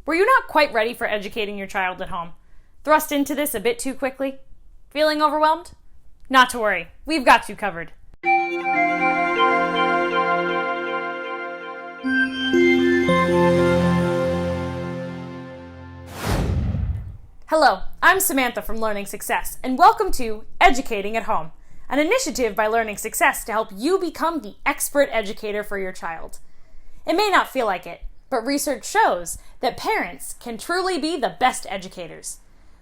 Were you not quite ready for educating your child at home? Thrust into this a bit too quickly? Feeling overwhelmed? Not to worry, we've got you covered. Hello, I'm Samantha from Learning Success, and welcome to Educating at Home, an initiative by Learning Success to help you become the expert educator for your child. It may not feel like it, but research shows that parents can truly be the best educators.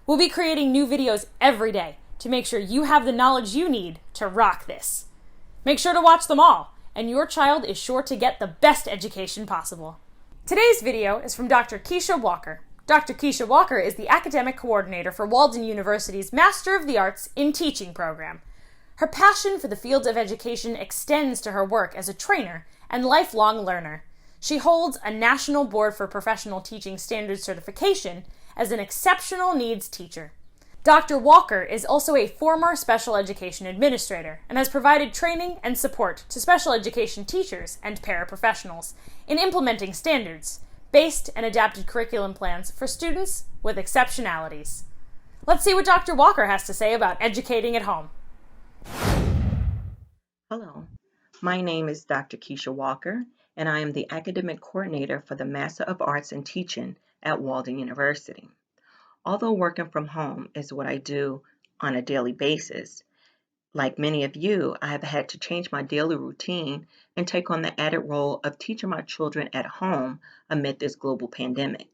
We'll be creating new videos every day to make sure you have the knowledge you need to rock this. Make sure to watch them all, and your child is sure to get the best education possible. Today's video is from Dr. Kisha Walker. Dr. Kisha Walker is the academic coordinator for Walden University's Master of the Arts in Teaching program. Her passion for the field of education extends to her work as a trainer and lifelong learner. She holds a National Board for Professional Teaching Standards certification as an exceptional needs teacher. Dr. Walker is also a former special education administrator and has provided training and support to special education teachers and paraprofessionals in implementing standards-based and adapted curriculum plans for students with exceptionalities. Let's see what Dr. Walker has to say about educating at home. Hello, my name is Dr. Kisha Walker, and I am the academic coordinator for the Master of Arts in Teaching at Walden University. Although working from home is what I do on a daily basis, like many of you, I have had to change my daily routine and take on the added role of teaching my children at home amid this global pandemic.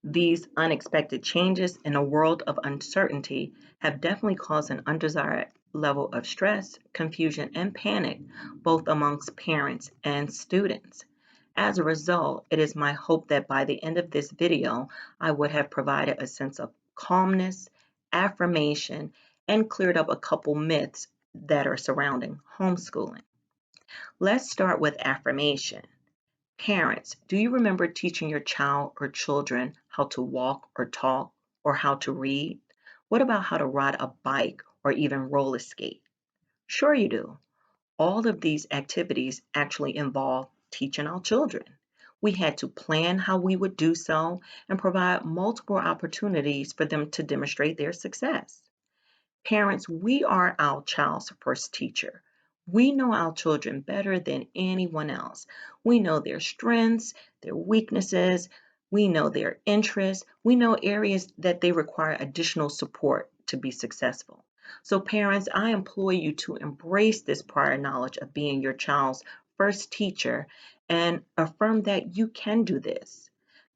These unexpected changes in a world of uncertainty have definitely caused an undesired level of stress, confusion, and panic, both amongst parents and students. As a result, it is my hope that by the end of this video, I would have provided a sense of calmness, affirmation, and cleared up a couple myths that are surrounding homeschooling. Let's start with affirmation. Parents, do you remember teaching your child or children how to walk or talk or how to read? What about how to ride a bike or even roller skate? Sure you do. All of these activities actually involve teaching our children. We had to plan how we would do so and provide multiple opportunities for them to demonstrate their success. Parents, we are our child's first teacher. We know our children better than anyone else. We know their strengths, their weaknesses, we know their interests, we know areas that they require additional support to be successful. So parents, I implore you to embrace this prior knowledge of being your child's first teacher and affirm that you can do this.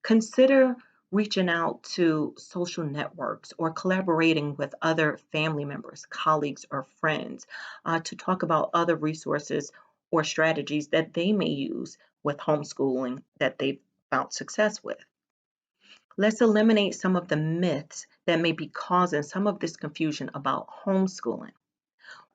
Consider reaching out to social networks or collaborating with other family members, colleagues, or friends to talk about other resources or strategies that they may use with homeschooling that they've found success with. Let's eliminate some of the myths that may be causing some of this confusion about homeschooling.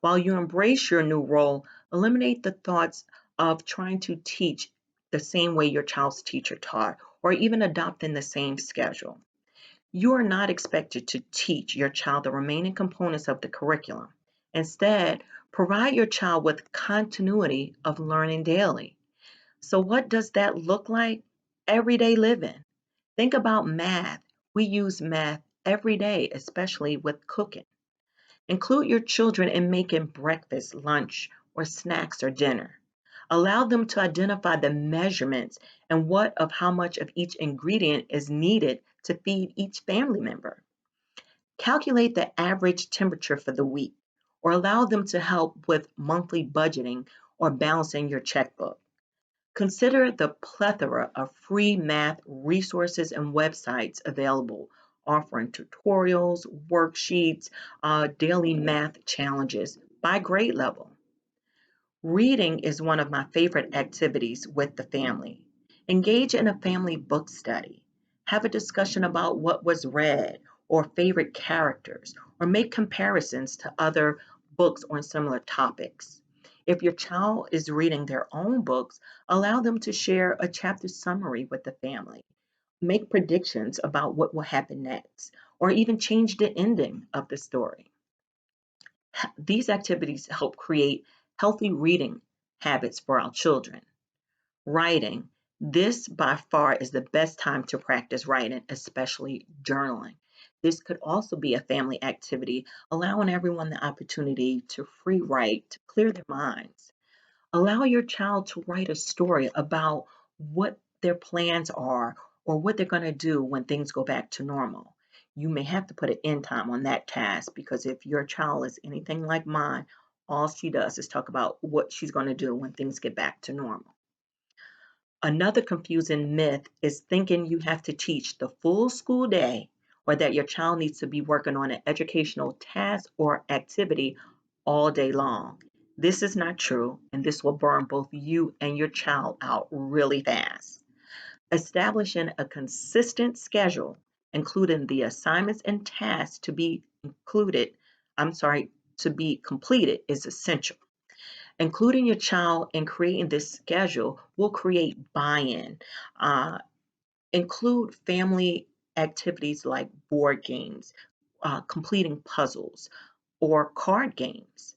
While you embrace your new role, eliminate the thoughts of trying to teach the same way your child's teacher taught, or even adopting the same schedule. You are not expected to teach your child the remaining components of the curriculum. Instead, provide your child with continuity of learning daily. So what does that look like? Everyday living. Think about math. We use math every day, especially with cooking. Include your children in making breakfast, lunch, or snacks or dinner. Allow them to identify the measurements and how much of each ingredient is needed to feed each family member. Calculate the average temperature for the week, or allow them to help with monthly budgeting or balancing your checkbook. Consider the plethora of free math resources and websites available, offering tutorials, worksheets, daily math challenges by grade level. Reading is one of my favorite activities with the family. Engage in a family book study. Have a discussion about what was read or favorite characters, or make comparisons to other books on similar topics. If your child is reading their own books, allow them to share a chapter summary with the family. Make predictions about what will happen next, or even change the ending of the story. These activities help create healthy reading habits for our children. Writing. This by far is the best time to practice writing, especially journaling. This could also be a family activity, allowing everyone the opportunity to free write, to clear their minds. Allow your child to write a story about what their plans are or what they're going to do when things go back to normal. You may have to put an end time on that task because if your child is anything like mine, all she does is talk about what she's going to do when things get back to normal. Another confusing myth is thinking you have to teach the full school day or that your child needs to be working on an educational task or activity all day long. This is not true, and this will burn both you and your child out really fast. Establishing a consistent schedule, including the assignments and tasks to be completed, is essential. Including your child in creating this schedule will create buy-in. Uh, Include family activities like board games, completing puzzles, or card games.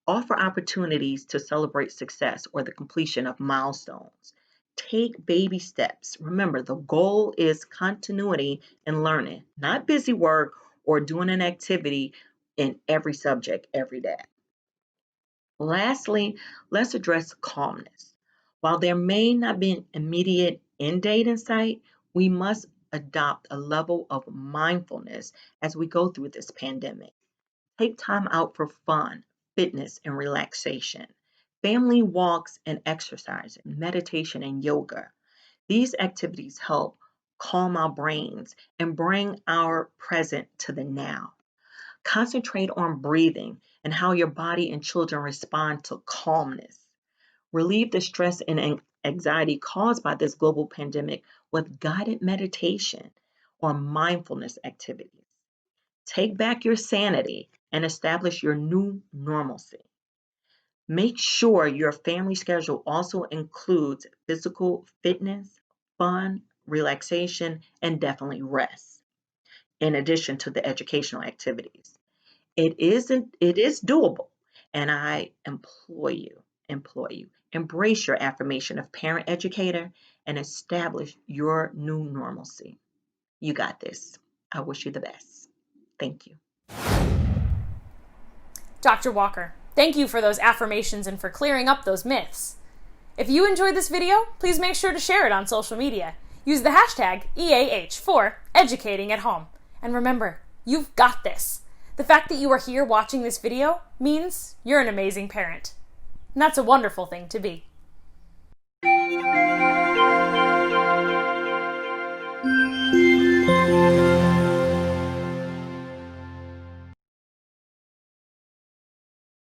Offer opportunities to celebrate success or the completion of milestones. Take baby steps. Remember, the goal is continuity in learning, not busy work or doing an activity in every subject every day. Lastly, let's address calmness. While there may not be an immediate end date in sight, we must adopt a level of mindfulness as we go through this pandemic. Take time out for fun, fitness, and relaxation. Family walks and exercise, meditation and yoga. These activities help calm our brains and bring our present to the now. Concentrate on breathing and how your body and children respond to calmness. Relieve the stress and anxiety caused by this global pandemic with guided meditation or mindfulness activities. Take back your sanity and establish your new normalcy. Make sure your family schedule also includes physical fitness, fun, relaxation, and definitely rest, in addition to the educational activities. It is doable, and I implore you, embrace your affirmation of parent educator and establish your new normalcy. You got this. I wish you the best. Thank you. Dr. Walker, thank you for those affirmations and for clearing up those myths. If you enjoyed this video, please make sure to share it on social media. Use the hashtag EAH for Educating at Home. And remember, you've got this. The fact that you are here watching this video means you're an amazing parent. And that's a wonderful thing to be.